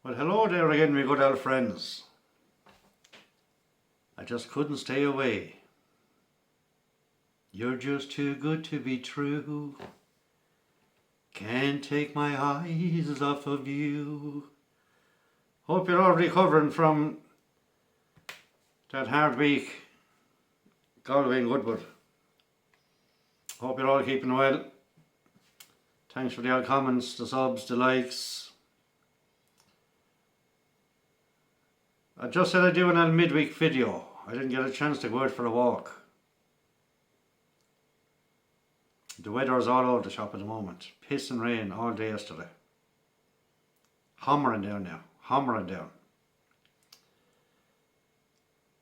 Well, hello there again, my good old friends. I just couldn't stay away. You're just too good to be true. Can't take my eyes off of you. Hope you're all recovering from that hard week. Galway and Goodwood. Hope you're all keeping well. Thanks for the old comments, the subs, the likes. I just said I'd do an midweek video. I didn't get a chance to go out for a walk. The weather is all over the shop at the moment. Piss and rain all day yesterday. Hammering down now. Hammering down.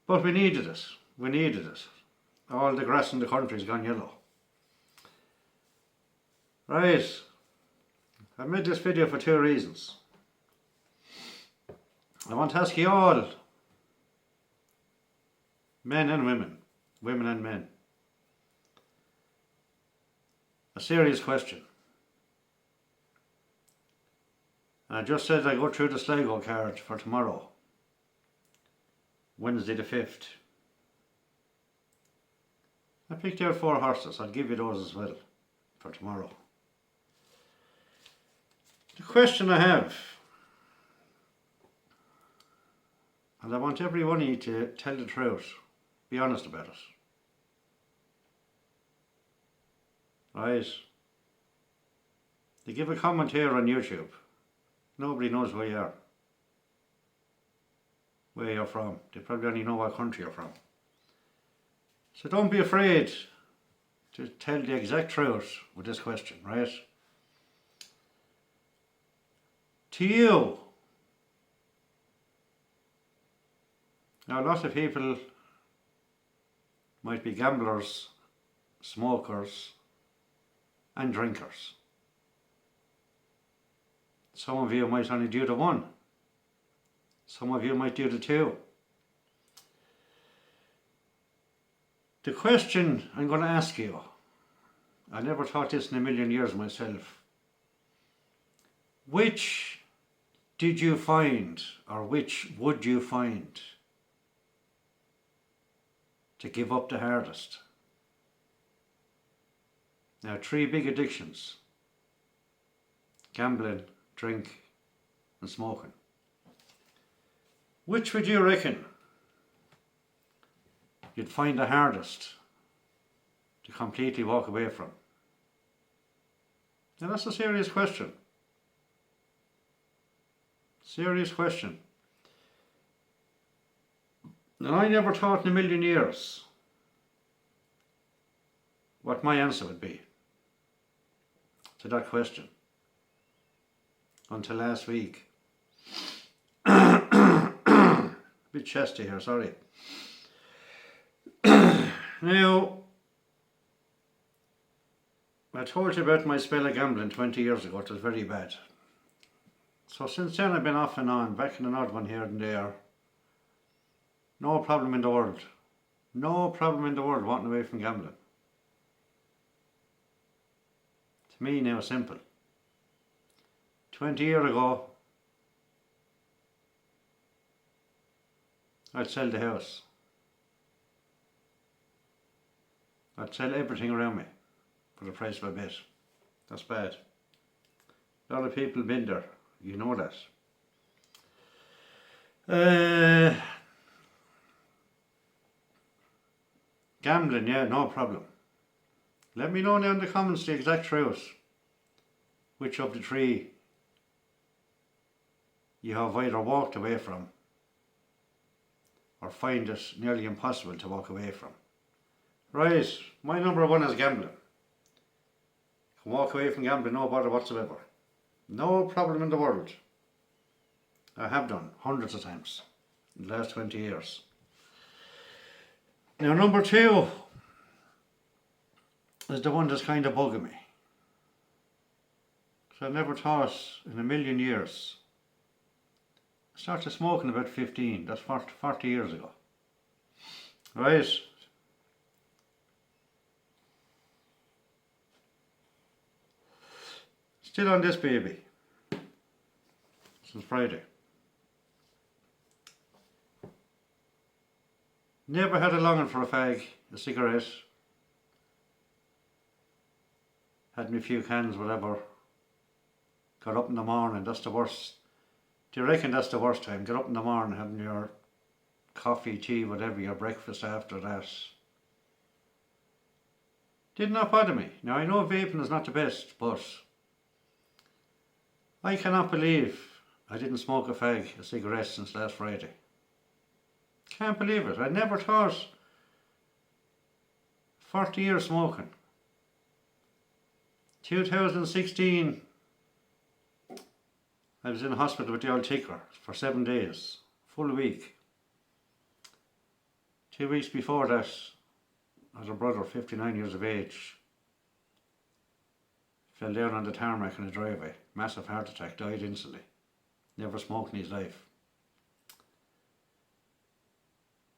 But we needed it. We needed it. All the grass in the country's gone yellow. Right. I made this video for two reasons. I want to ask you all, men and women, women and men, a serious question. And I just said I go through the Sligo card for tomorrow, Wednesday the 5th. I picked out 4 horses. I'll give you those as well for tomorrow. The question I have, and I want every one of you to tell the truth, be honest about it. Right? They give a comment here on YouTube. Nobody knows where you are. Where you're from. They probably only know what country you're from. So don't be afraid to tell the exact truth with this question, right? To you, now a lot of people might be gamblers, smokers and drinkers. Some of you might only do the one. Some of you might do the two. The question I'm going to ask you, I never thought this in a million years myself. Which did you find, or which would you find to give up the hardest? Now, 3 big addictions: gambling, drink and smoking. Which would you reckon you'd find the hardest to completely walk away from? Now that's a serious question. Serious question. Now I never thought in a million years what my answer would be to that question until last week. Bit chesty here, sorry. Now, I told you about my spell of gambling 20 years ago. It was very bad. So since then I've been off and on, back in an odd one here and there. No problem in the world. No problem in the world walking away from gambling. To me now, simple. 20 years ago, I'd sell the house. I'd sell everything around me for the price of a bit. That's bad. A lot of people been there. You know that. Gambling, yeah, no problem. Let me know now in the comments the exact truth. Which of the 3 you have either walked away from or find it nearly impossible to walk away from. Right, my number 1 is gambling. Can walk away from gambling, no bother whatsoever. No problem in the world. I have done hundreds of times in the last 20 years. Now number 2 is the one that's kind of bugging me. So I never thought in a million years. I started smoking about 15, that's 40 years ago. Right? Still on this baby since Friday. Never had a longing for a fag, a cigarette. Had me a few cans, whatever. Got up in the morning, that's the worst. Do you reckon that's the worst time? Get up in the morning, having your coffee, tea, whatever, your breakfast after that. Did not bother me. Now I know vaping is not the best, but I cannot believe I didn't smoke a fag, a cigarette since last Friday. Can't believe it. I never thought 40 years smoking. 2016, I was in hospital with the old ticker for 7 days, full week. 2 weeks before that, I had a brother, 59 years of age, fell down on the tarmac in a driveway, massive heart attack, died instantly. Never smoked in his life.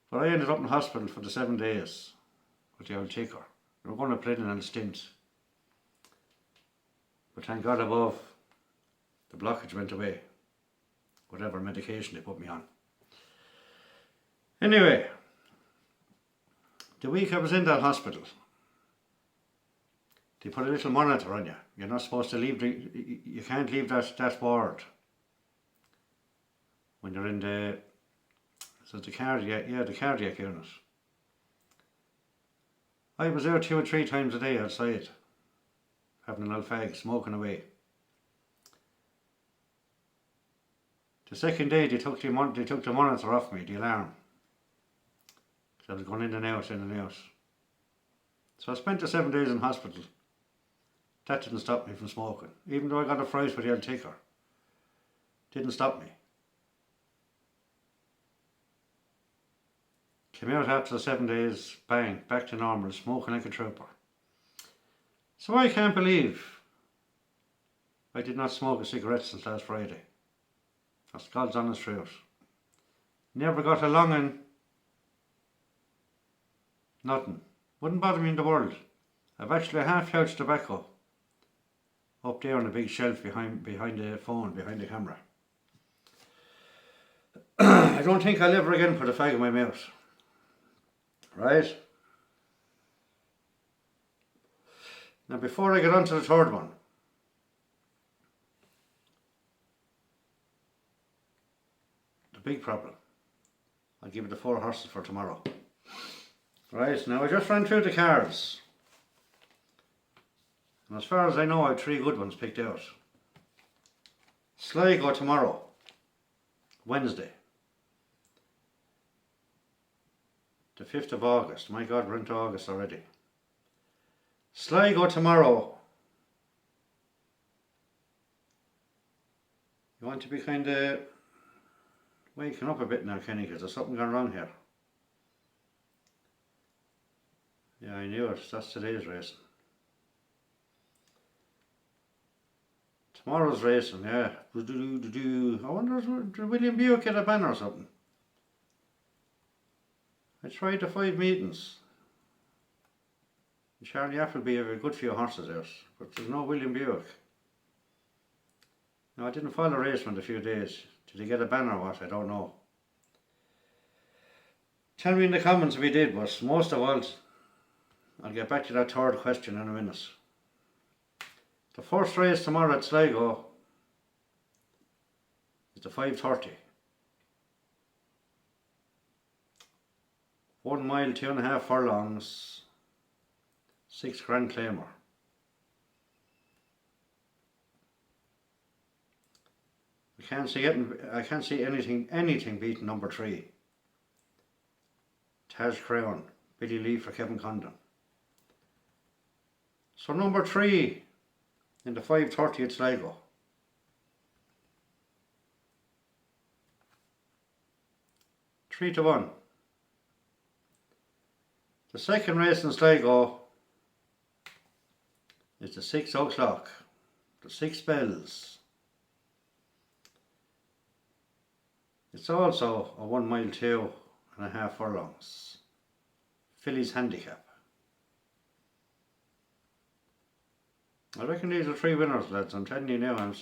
But I ended up in hospital for the 7 days with the old ticker. We were going to put in a stint. But thank God above, the blockage went away. Whatever medication they put me on. Anyway, the week I was in that hospital, they put a little monitor on you. You're not supposed to leave, you can't leave that ward when you're in the cardiac unit. I was there 2 or 3 times a day outside, having an old fag, smoking away. The second day they took the monitor off me, the alarm. So I was going in and out. So I spent the 7 days in hospital. That didn't stop me from smoking. Even though I got a fright with the old ticker. Didn't stop me. Came out after the 7 days, bang, back to normal, smoking like a trooper. So I can't believe I did not smoke a cigarette since last Friday. That's God's honest truth. Never got a longing. Nothing. Wouldn't bother me in the world. I've actually a half pouch tobacco up there on a big shelf behind the phone, behind the camera. I don't think I'll ever again put a fag in my mouth. Right? Now before I get on to the third one, the big problem, I'll give you the 4 horses for tomorrow. Right, now I just ran through the cards, and as far as I know I have 3 good ones picked out. Sligo tomorrow, Wednesday, the 5th of August. My God, we're into August already. Sligo tomorrow. You want to be kind of waking up a bit now, Kenny, because there's something going wrong here. Yeah, I knew it. That's today's racing. Tomorrow's racing, yeah. I wonder if William Buick get a banner or something. I tried the 5 meetings. Charlie Appleby have a good few horses out, but there's no William Buick. Now I didn't follow the race for a few days. Did he get a banner or what? I don't know. Tell me in the comments if he did, but most of all, I'll get back to that third question in a minute. The first race tomorrow at Sligo is the 5:30. 1 mile, 2.5 furlongs, 6 grand claimer. I can't see anything beating number 3. Taj Crown, Billy Lee for Kevin Condon. So number 3 in the 5:30 at Sligo. Three to 1. The second race in Sligo is the 6 o'clock, the 6 bells. It's also a 1 mile, 2.5 furlongs. Filly's handicap. I reckon these are 3 winners, lads. I'm telling you now, you're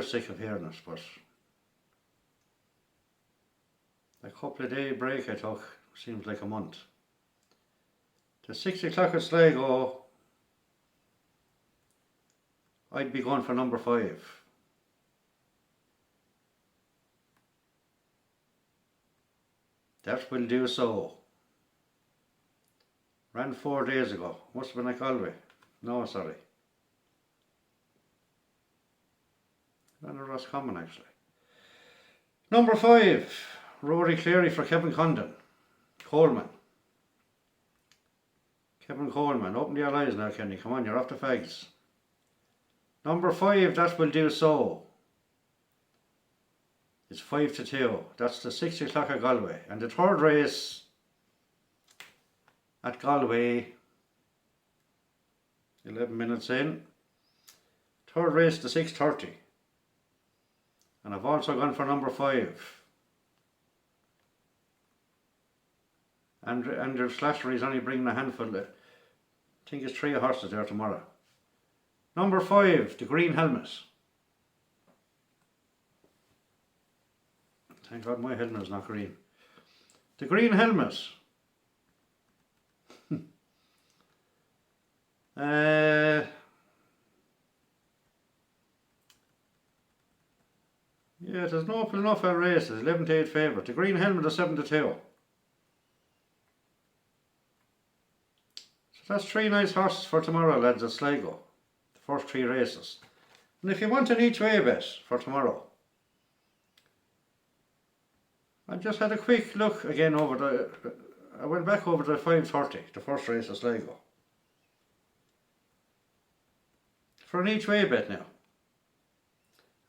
sick of hearing this, but A couple of day break I took, seems like a month. The 6 o'clock at Sligo, I'd be going for number 5. That will do so. Ran 4 days ago. Must have been at Galway. No, sorry. Ran at Roscommon actually. Number 5. Rory Cleary for Kevin Condon. Coleman. Kevin Coleman. Open your eyes now, Kenny. Come on, you're off the fags. Number 5, that will do so. It's 5-2. That's the 6 o'clock at Galway. And the third race at Galway, 11 minutes in. Third race to 6:30. And I've also gone for number 5. Andrew Slattery is only bringing a handful. I think it's 3 horses there tomorrow. Number 5, the Green Helmet. Thank God my helmet is not green. The Green Helmet. Yeah, there's no open enough at races. 11-8 favourite. The Green Helmet is 7-2. So that's 3 nice horses for tomorrow, lads, at Sligo. The first 3 races. And if you want an each way bet for tomorrow, I just had a quick look again over I went back over the 5:30, the first race of Sligo. For an each way bet now.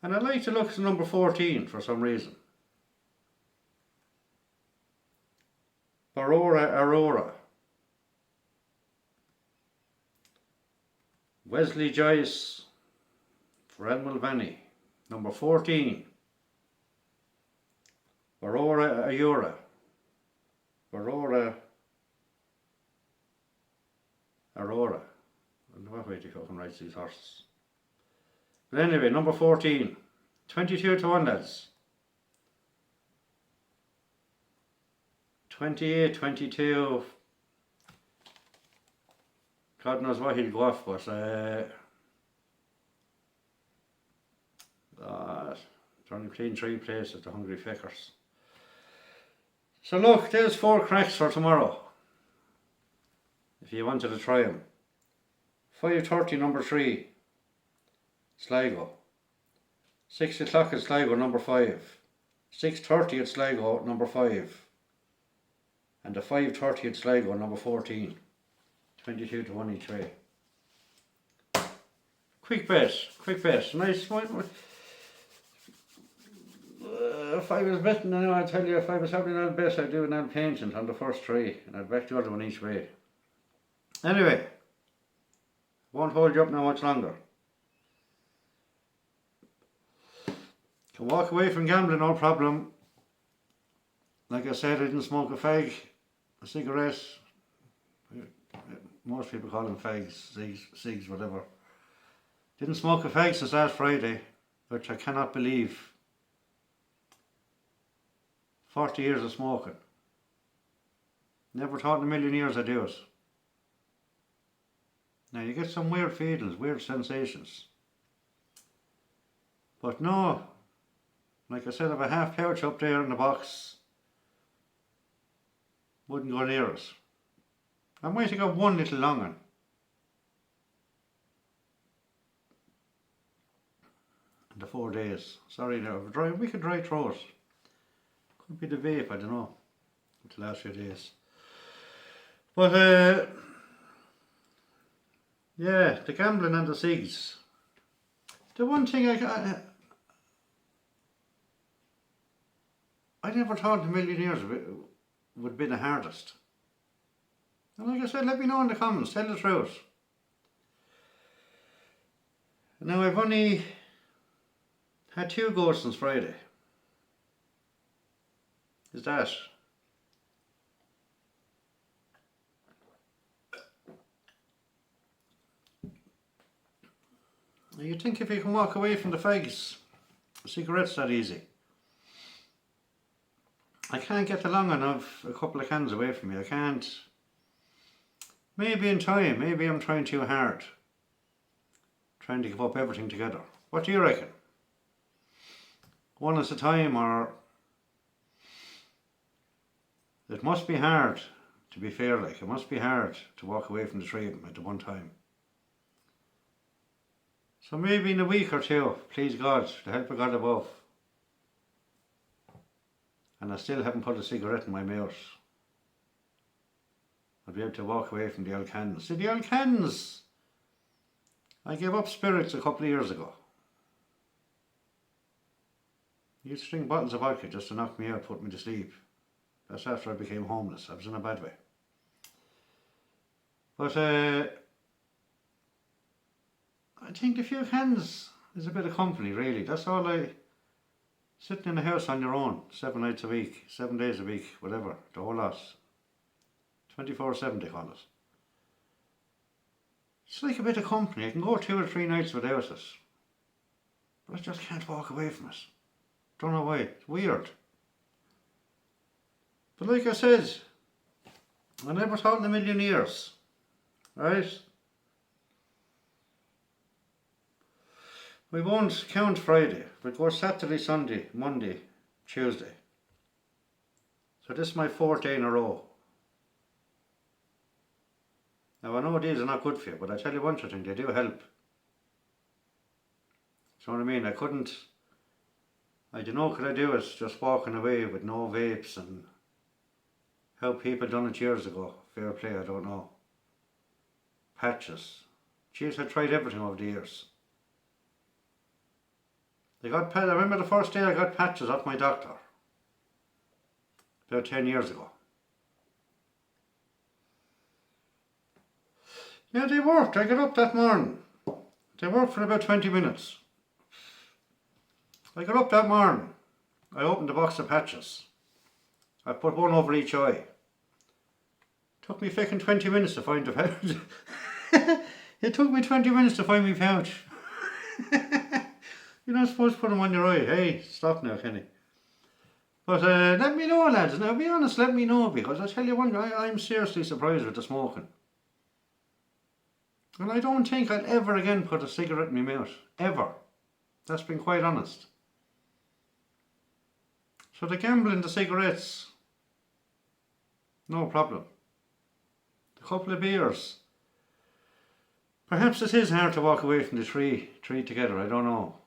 And I'd like to look at number 14 for some reason. Aurora. Wesley Joyce for El Mulvaney. Number 14. Aurora. I don't know what way to fucking write these horses. But anyway, number 14. 22-1, lads. 28, 22. God knows what he'll go off, but they're only playing 3 places, the Hungry Feckers. So look, there's 4 cracks for tomorrow, if you wanted to try them. 5:30, number 3, Sligo. 6 o'clock at Sligo, number 5. 6:30 at Sligo, number 5. And the 5:30 at Sligo, number 14. 22-1 each way. Quick bet. Nice one. If I was betting now, I'd tell you, if I was having an bet, I'd do an old pension on the first 3, and I'd bet the other one each way. Anyway, won't hold you up now much longer. Can walk away from gambling, no problem. Like I said, I didn't smoke a fag, a cigarette. Most people call them fags, cigs, whatever. Didn't smoke a fag since last Friday, which I cannot believe. 40 years of smoking. Never thought in a million years I'd do it. Now you get some weird feelings, weird sensations. But no, like I said, I have a half pouch up there in the box. Wouldn't go near it. I might have got one little long one. In the 4 days. Sorry now, we could dry throat. Could be the vape, I don't know. The last few days. But yeah, the gambling and the cigs. The one thing I never thought in a million years would be the hardest. And like I said, let me know in the comments, tell the truth. Now I've only had 2 goes since Friday. Is that? You think if you can walk away from the fags, cigarettes that easy. I can't get the long one of a couple of cans away from me. I can't. Maybe in time, maybe I'm trying too hard. Trying to give up everything together. What do you reckon? One at a time, or it must be hard, to be fair, like it must be hard to walk away from the three of them at the one time. So maybe in a week or two, please God, the help of God above. And I still haven't put a cigarette in my mouth. I'll be able to walk away from the old cans. See, the old cans! I gave up spirits a couple of years ago. I used to drink bottles of vodka just to knock me out, put me to sleep. That's after I became homeless. I was in a bad way. But I think a few cans is a bit of company, really. That's all sitting in the house on your own, 7 nights a week, 7 days a week, whatever, the whole lot. 24/7 they call it. It's like a bit of company. I can go 2 or 3 nights without it. But I just can't walk away from it. Don't know why. It's weird. But like I said, I never thought in a million years. Right? We won't count Friday. We'll go Saturday, Sunday, Monday, Tuesday. So this is my 4th day in a row. Now I know these are not good for you, but I tell you one thing, they do help. You know what I mean? I don't know could I do it just walking away with no vapes and how people done it years ago. Fair play, I don't know. Patches. Jeez, I tried everything over the years. I remember the first day I got patches off my doctor. About 10 years ago. Yeah, they worked. I got up that morning. They worked for about 20 minutes. I got up that morning. I opened a box of patches. I put one over each eye. Took me fucking 20 minutes to find the pouch. It took me 20 minutes to find my pouch. You're not supposed to put them on your eye. Hey, stop now, Kenny. But let me know, lads. Now, be honest, let me know, because I tell you one, I'm seriously surprised with the smoking. And I don't think I'll ever again put a cigarette in my mouth. Ever. That's been quite honest. So the gambling, the cigarettes, no problem. A couple of beers. Perhaps it is hard to walk away from the three together, I don't know.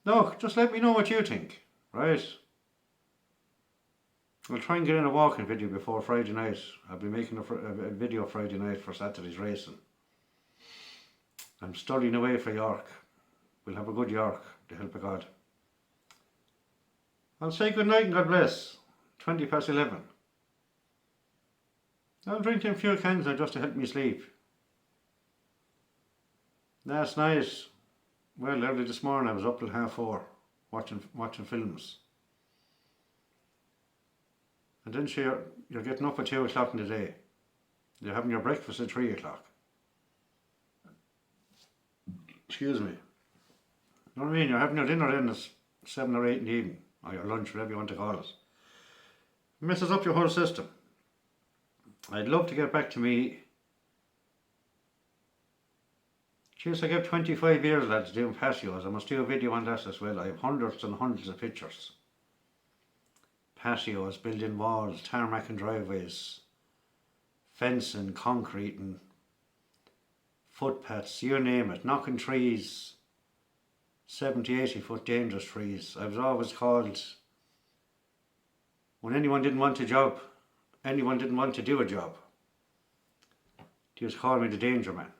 Look, just let me know what you think, right? I'll try and get in a walking video before Friday night. I'll be making a video Friday night for Saturday's racing. I'm studying away for York. We'll have a good York, the help of God. I'll say good night and God bless. 11:20. I'm drinking a few cans now just to help me sleep. Last night, well, early this morning I was up till 4:30 watching films. And then you're getting up at 2 o'clock in the day. You're having your breakfast at 3 o'clock. Excuse me. You know what I mean? You're having your dinner then at 7 or 8 in the evening. Or your lunch, whatever you want to call it. It messes up your whole system. I'd love to get back to me. Jeez, I gave 25 years, lads, doing patios. I must do a video on that as well. I have hundreds and hundreds of pictures. Patios, building walls, tarmac and driveways, fencing, concrete and footpaths, you name it, knocking trees, 70, 80 foot dangerous trees. I was always called, when anyone didn't want a job, anyone didn't want to do a job, they used to call me the danger man.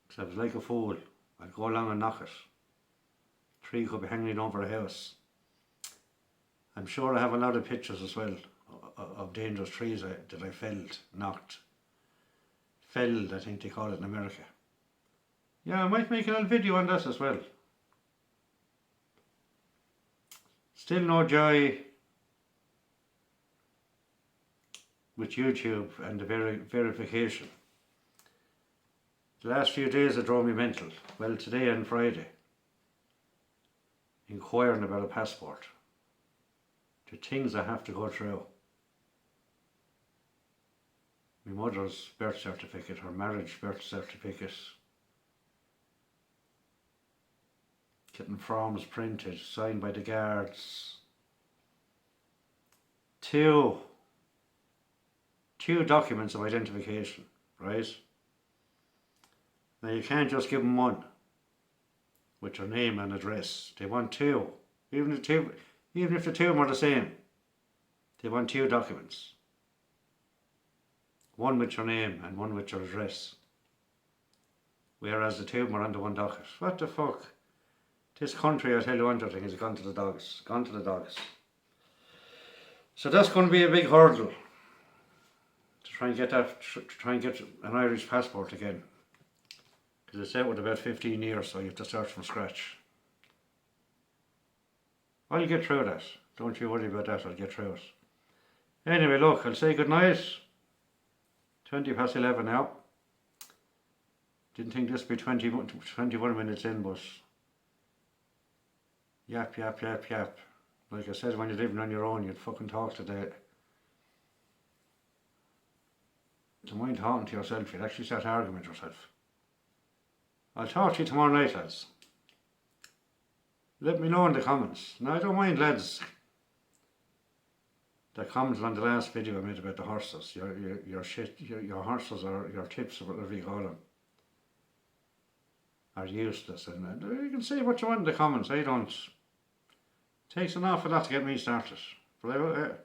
Because I was like a fool. I'd go along and knock it. A tree could be hanging over a house. I'm sure I have a lot of pictures as well of dangerous trees that I felled, knocked. Felled, I think they call it in America. Yeah, I might make a little video on this as well. Still no joy with YouTube and the verification. The last few days it drove me mental. Well, today and Friday. inquiring about a passport. The things I have to go through. My mother's birth certificate, her marriage birth certificate, getting forms printed, signed by the guards. Two documents of identification, right? Now you can't just give them one with your name and address. They want two. Even if the two of them are the same, they want two documents. One with your name and one with your address. Whereas the two of them are under one docket. What the fuck? This country, I tell you one thing, has gone to the dogs. Gone to the dogs. So that's going to be a big hurdle to try and get an Irish passport again. Because it's out with about 15 years, so you have to start from scratch. I'll get through that. Don't you worry about that, I'll get through it. Anyway, look, I'll say good night. 11:20 now. Didn't think this would be 21 minutes in, but yap. Like I said, when you're living on your own, you'd fucking talk to the... To mind talking to yourself, you'd actually start arguing with yourself. I'll talk to you tomorrow night, lads. Let me know in the comments. Now, I don't mind, lads, that commented on the last video I made about the horses. Your horses, or your tips, or whatever you call them, are useless. And you can say what you want in the comments. I don't. It takes an awful lot to get me started. But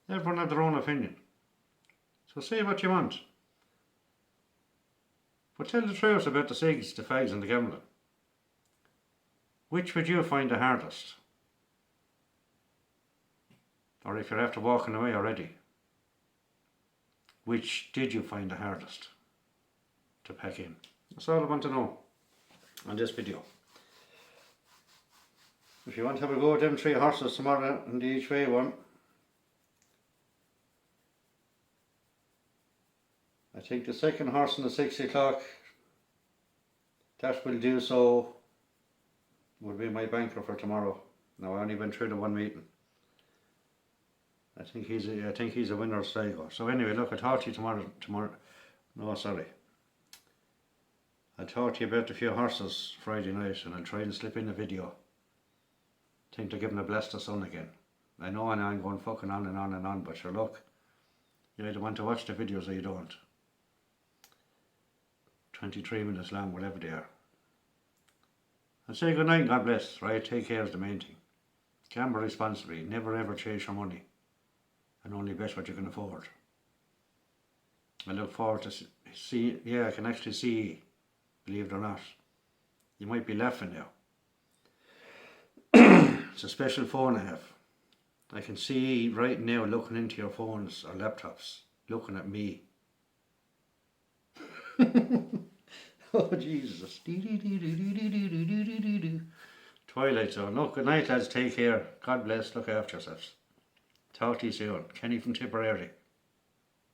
everyone has their own opinion. So say what you want. But tell the truth about the cigs, the fags and the gambling. Which would you find the hardest? Or if you're after walking away already, which did you find the hardest to pack in? That's all I want to know on this video. If you want to have a go at them 3 horses tomorrow in the each way one, I think the second horse in the 6 o'clock, that will do so, will be my banker for tomorrow. Now I only went through the one meeting. I think he's a winner of Sligo. So anyway, look, I'll talk to you tomorrow. No, sorry. I'll talk to you about a few horses Friday night, and I'll try and slip in a video. I think they're giving a bless the sun again. I know I'm going fucking on and on and on, but sure, look, you either want to watch the videos or you don't. 23 minutes long, whatever they are. I'll say good night and God bless, right? Take care is the main thing. Gamble responsibly, never ever chase your money, and only bet what you can afford. I look forward to see, yeah, I can actually see, believe it or not. You might be laughing now. It's a special phone I have. I can see right now looking into your phones or laptops, looking at me. Oh Jesus. Twilight Zone. Look, good night lads, take care. God bless, look after yourselves. Talk to you soon. Kenny from Tipperary.